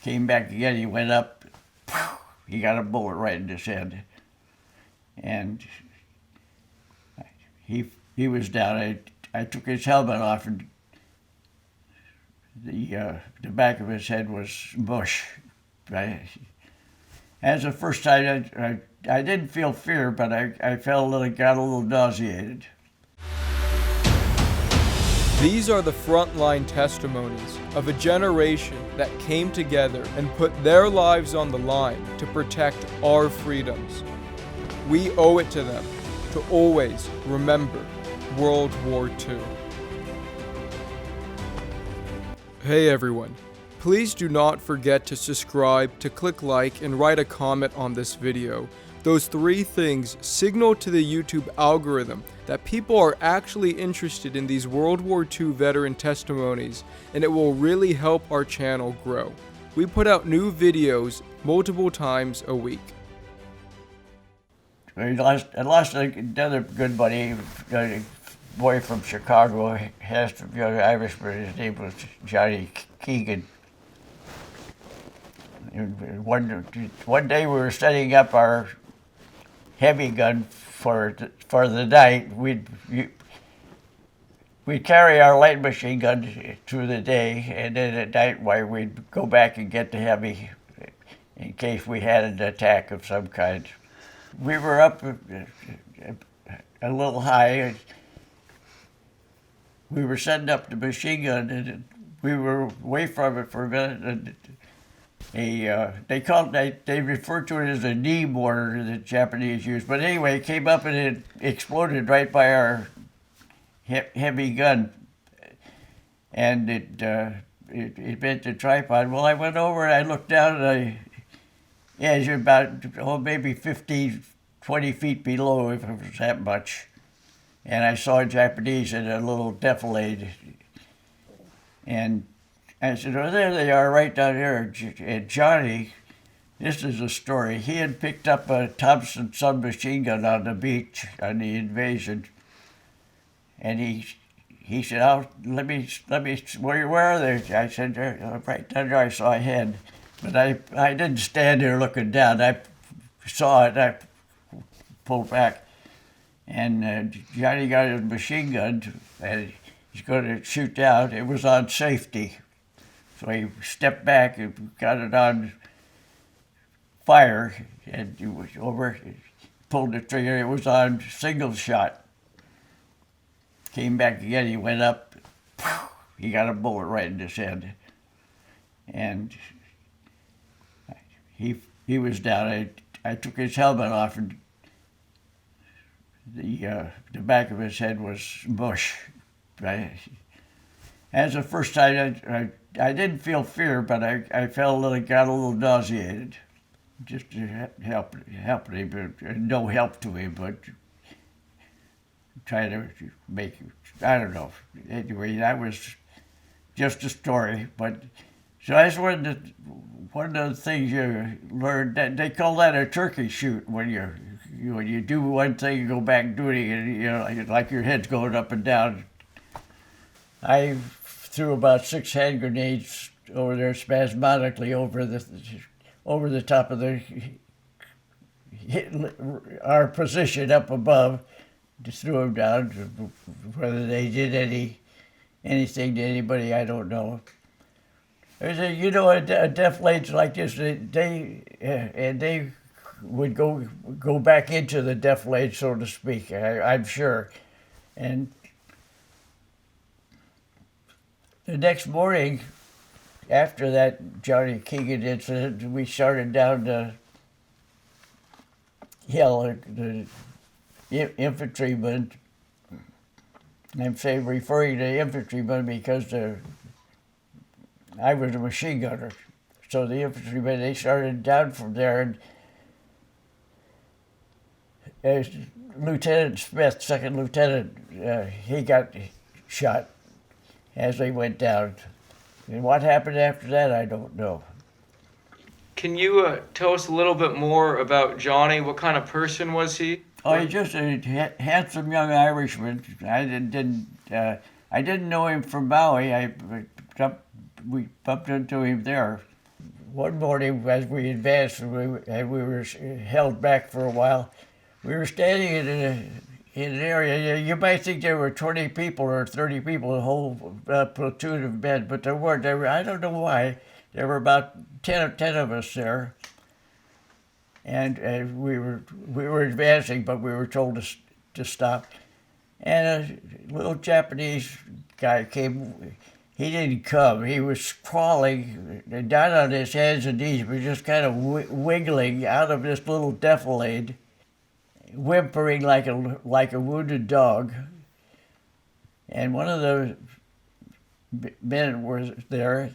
Came back again, he went up, he got a bullet right in his head. And he was down. I took his helmet off, and the back of his head was mush. That's the first time I didn't feel fear, but I got a little nauseated. These are the frontline testimonies of a generation that came together and put their lives on the line to protect our freedoms. We owe it to them to always remember World War II. Hey everyone, please do not forget to subscribe, to click like, and write a comment on this video. Those 3 things signal to the YouTube algorithm that people are actually interested in these World War II veteran testimonies, and it will really help our channel grow. We put out new videos multiple times a week. I lost another good buddy, a boy from Chicago, handsome young Irishman. His name was Johnny Keegan. One day we were setting up our heavy gun for the night. We'd carry our light machine gun through the day, and then at night we'd go back and get the heavy in case we had an attack of some kind. We were up a little high. We were setting up the machine gun, and we were away from it for a minute. And they referred to it as a knee mortar, the Japanese used. But anyway, it came up and it exploded right by our heavy gun, and it bent the tripod. Well, I went over and I looked down, and it was about maybe 15, 20 feet below, if it was that much. And I saw Japanese in a little defilade. And I said, oh, there they are right down here. And Johnny, this is a story. He had picked up a Thompson submachine gun on the beach on the invasion. And he said, oh, let me, where are they? I said, right down there. I saw a head. But I didn't stand there looking down. I saw it, I pulled back. And Johnny got his machine gun, and he's going to shoot down. It was on safety. So he stepped back and got it on fire, and he was over, pulled the trigger. It was on single shot. Came back again, he went up, he got a bullet right in his head. And he was down. I took his helmet off, and the back of his head was mush. That's the first time I didn't feel fear, but I got a little nauseated. Just to help him, no help to him, but trying to make, I don't know. Anyway, that was just a story. But so that's one of the things you learn. That they call that a turkey shoot when you do one thing, you go back and do it again. Like your head's going up and down. I threw about 6 hand grenades over there spasmodically over the top of our position up above. Just threw them down. Whether they did anything to anybody, I don't know. There's a defilades like this. They would go back into the defilade, so to speak. I'm sure, and the next morning, after that Johnny Keegan incident, we started down the hill. The infantrymen, I'm referring to infantrymen because I was a machine gunner. So the infantrymen, they started down from there, and as Lieutenant Smith, second lieutenant, he got shot as they went down. And what happened after that, I don't know. Can you tell us a little bit more about Johnny? What kind of person was he? Oh, he's just a handsome young Irishman. I didn't know him from Maui. We bumped into him there. one morning as we advanced and we were held back for a while, we were standing in an area. You might think there were 20 people or 30 people, a whole platoon of men, but there weren't. I don't know why. There were about 10 of us there, and we were advancing, but we were told to stop. And a little Japanese guy came. He didn't come. He was crawling down on his hands and knees, but just kind of wiggling out of this little defilade, whimpering like a wounded dog. And one of the men was there.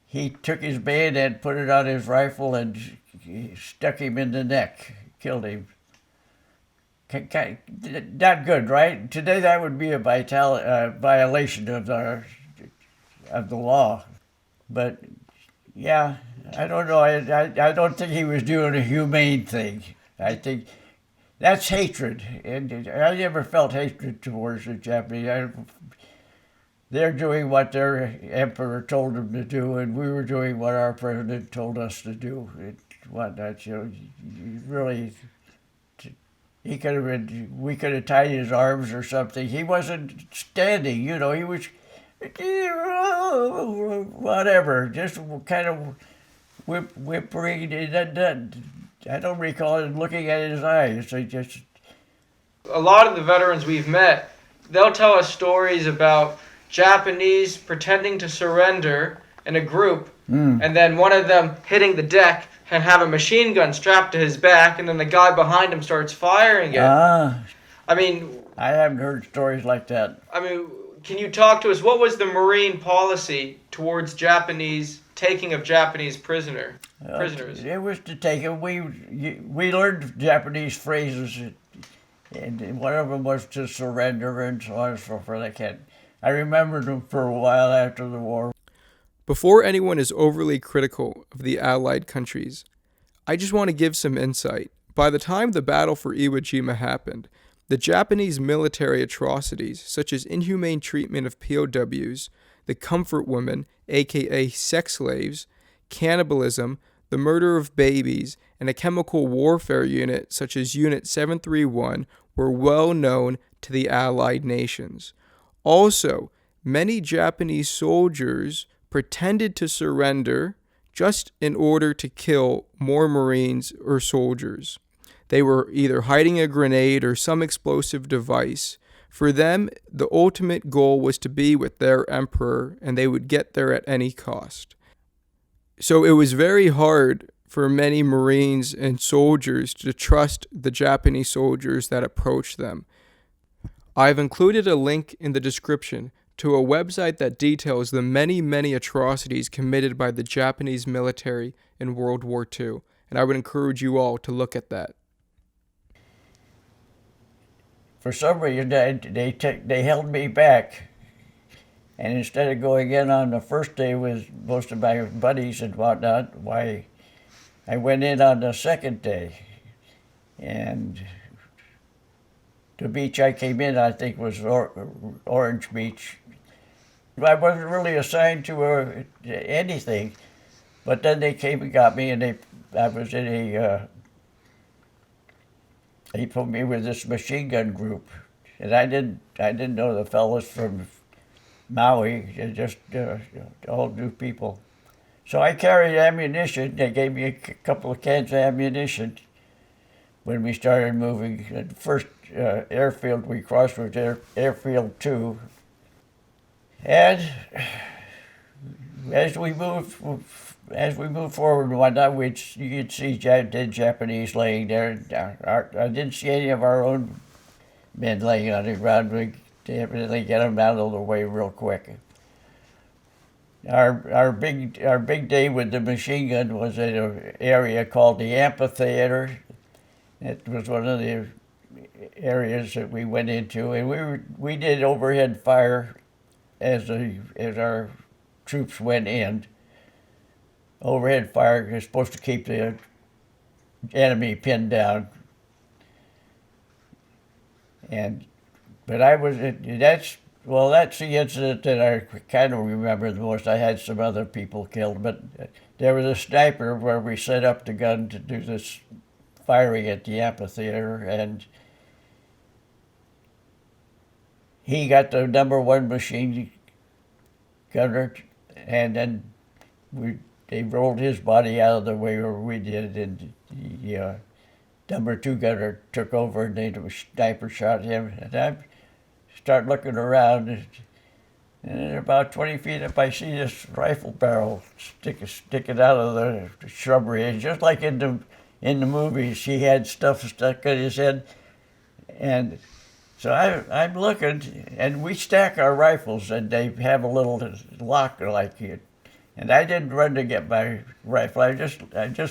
He took his bayonet, put it on his rifle, and stuck him in the neck, killed him. Not good, right? Today that would be a violation of the law. But yeah, I don't know. I don't think he was doing a humane thing. I think that's hatred, and I never felt hatred towards the Japanese. They're doing what their emperor told them to do, and we were doing what our president told us to do. Whatnot, really. We could have tied his arms or something. He wasn't standing, he was whatever, just kind of whimpering. I don't recall him looking at his eyes. A lot of the veterans we've met, they'll tell us stories about Japanese pretending to surrender in a group, and then one of them hitting the deck and have a machine gun strapped to his back, and then the guy behind him starts firing it. I mean, I haven't heard stories like that. I mean, can you talk to us? What was the Marine policy towards taking of Japanese prisoners? It was to take them. We learned Japanese phrases, and one of them was to surrender and so on and so forth. I remembered them for a while after the war. Before anyone is overly critical of the Allied countries, I just want to give some insight. By the time the battle for Iwo Jima happened, the Japanese military atrocities, such as inhumane treatment of POWs, the comfort women, aka sex slaves, cannibalism, the murder of babies, and a chemical warfare unit such as Unit 731 were well known to the Allied nations. Also, many Japanese soldiers pretended to surrender just in order to kill more Marines or soldiers. They were either hiding a grenade or some explosive device. For them, the ultimate goal was to be with their emperor, and they would get there at any cost. So it was very hard for many Marines and soldiers to trust the Japanese soldiers that approached them. I've included a link in the description to a website that details the many, many atrocities committed by the Japanese military in World War II, and I would encourage you all to look at that. For some reason, they held me back, and instead of going in on the first day with most of my buddies and whatnot, I went in on the second day, and the beach I came in, I think, was Orange Beach. I wasn't really assigned to anything, but then they came and got me, and I was in they put me with this machine gun group, and I didn't know the fellas from Maui, just all new people. So I carried ammunition. They gave me a couple of cans of ammunition when we started moving. The first airfield we crossed was Airfield 2. And as we moved forward and whatnot, you could see dead Japanese laying there. I didn't see any of our own men laying on the ground. We definitely get them out of the way real quick. Our big day with the machine gun was in an area called the amphitheater. It was one of the areas that we went into, and we did overhead fire as our troops went in. Overhead fire is supposed to keep the enemy pinned down. But Well, that's the incident that I kind of remember the most. I had some other people killed, but there was a sniper where we set up the gun to do this firing at the amphitheater, and he got the #1 machine gunner, and then they rolled his body out of the way where we did, and the #2 gunner took over, and the sniper shot him, and I start looking around, and about 20 feet up, I see this rifle barrel sticking out of the shrubbery, and just like in the movies, he had stuff stuck in his head, and so I'm looking, and we stack our rifles, and they have a little lock like it. And I didn't run to get my rifle. I just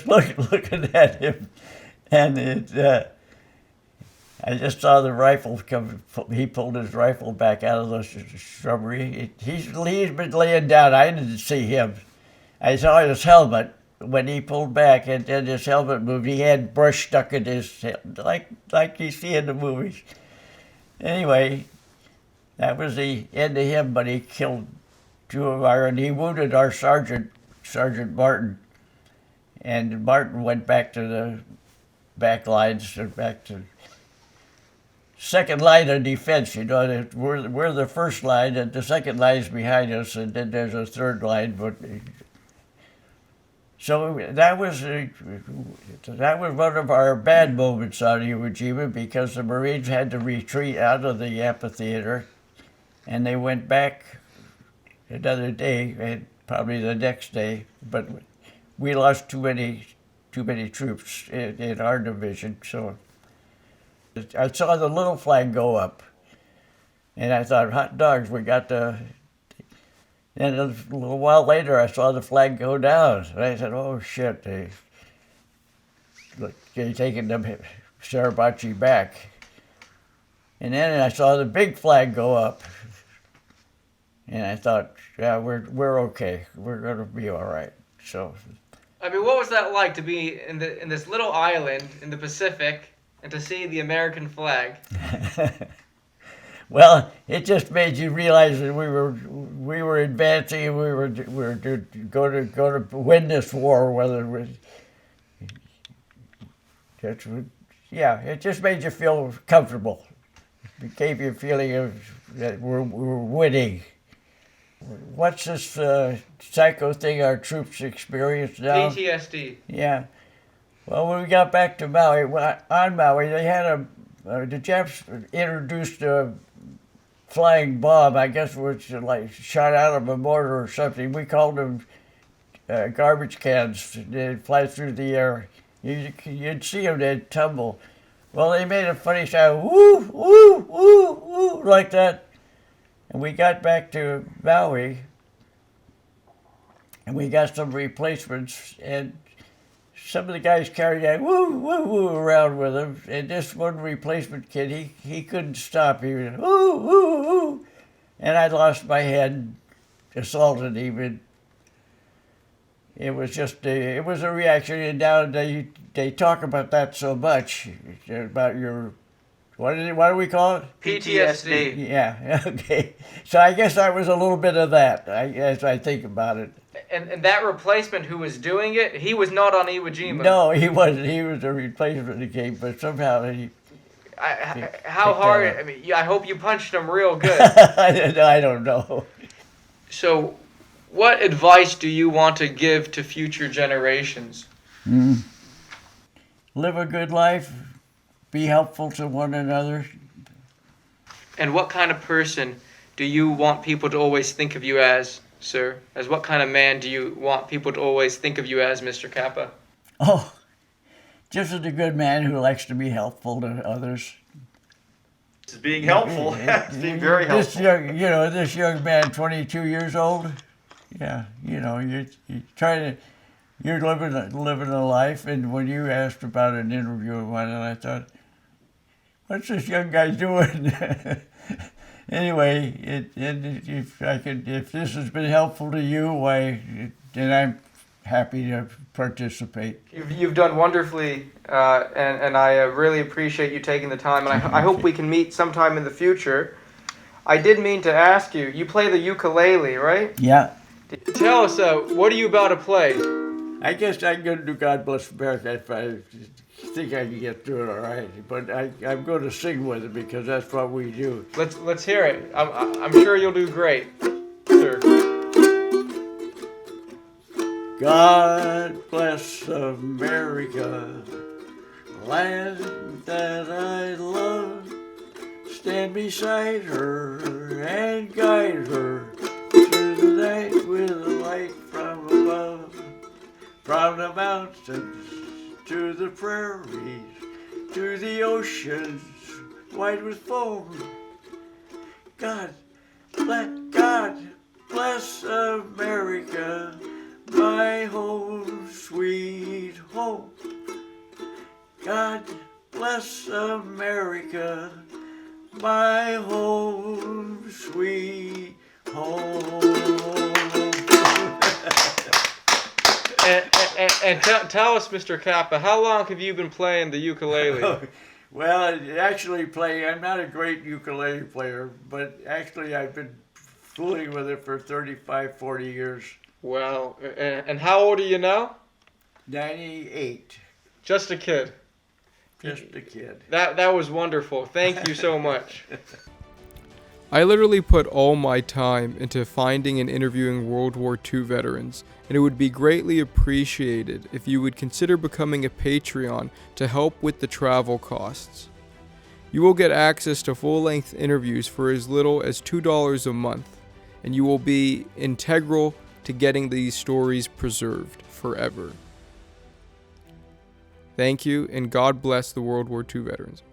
looking at him, and I just saw the rifle come. He pulled his rifle back out of the shrubbery. He's been laying down. I didn't see him. I saw his helmet when he pulled back, and then his helmet moved. He had brush stuck in his head, like you see in the movies. Anyway, that was the end of him, but he killed two of and he wounded our sergeant, Sergeant Martin. And Martin went back to the back lines, or back to second line of defense. You know, we're the first line, and the second line is behind us, and then there's a third line. But so that was one of our bad moments on Iwo Jima, because the Marines had to retreat out of the amphitheater, and they went back another day, and probably the next day. But we lost too many troops in our division. So I saw the little flag go up, and I thought, hot dogs, we got the. And a little while later, I saw the flag go down. And I said, oh, shit, they're taking the Suribachi back. And then I saw the big flag go up. And I thought, yeah, we're okay. We're going to be all right. So, I mean, what was that like to be in this little island in the Pacific and to see the American flag? well, it just made you realize that we were advancing, and we were going to win this war. Whether it was, it just made you feel comfortable. It gave you a feeling of that we're winning. What's this psycho thing our troops experience now? PTSD. Yeah. Well, when we got back to Maui, on Maui, they had the Japs introduced a flying bomb, I guess, which like shot out of a mortar or something. We called them garbage cans. They'd fly through the air. You'd see them, they'd tumble. Well, they made a funny sound, woo, woo, woo, woo, like that. And we got back to Maui, and we got some replacements, and some of the guys carried that woo, woo, woo around with them. And this one replacement kid, he couldn't stop. He was woo, woo, woo. And I lost my head, assaulted him. And it was it was a reaction. And now they talk about that so much, about your, what do we call it? PTSD. Yeah, okay. So I guess that was a little bit of that, as I think about it. And that replacement who was doing it, he was not on Iwo Jima. No, he wasn't. He was a replacement that came, but somehow he... How hard? I mean, I hope you punched him real good. I don't know. So, what advice do you want to give to future generations? Live a good life. Be helpful to one another. And what kind of person do you want people to always think of you as, sir? As what kind of man do you want people to always think of you as, Mr. Kappa? Oh, just as a good man who likes to be helpful to others. It's being helpful. It's being very helpful. This young man, 22 years old. Yeah, you're living a life. And when you asked about an interview of mine, and I thought, what's this young guy doing? Anyway, if this has been helpful to you, then I'm happy to participate. You've done wonderfully, and I really appreciate you taking the time. And I hope we can meet sometime in the future. I did mean to ask you. You play the ukulele, right? Yeah. Tell us, what are you about to play? I guess I'm going to do God Bless America if I think I can get through it all right. But I'm going to sing with it because that's what we do. Let's hear it. I'm sure you'll do great, sir. God bless America, land that I love. Stand beside her and guide her through the night with a light from above. From the mountains to the prairies, to the oceans white with foam. God bless America, my home, sweet home. God bless America, my home, sweet home. And tell us, Mr. Kappa, how long have you been playing the ukulele? Well, actually I'm not a great ukulele player, but actually I've been fooling with it for 35, 40 years. Well, and how old are you now? 98. Just a kid. Just a kid. That was wonderful. Thank you so much. I literally put all my time into finding and interviewing World War II veterans, and it would be greatly appreciated if you would consider becoming a Patreon to help with the travel costs. You will get access to full-length interviews for as little as $2 a month, and you will be integral to getting these stories preserved forever. Thank you, and God bless the World War II veterans.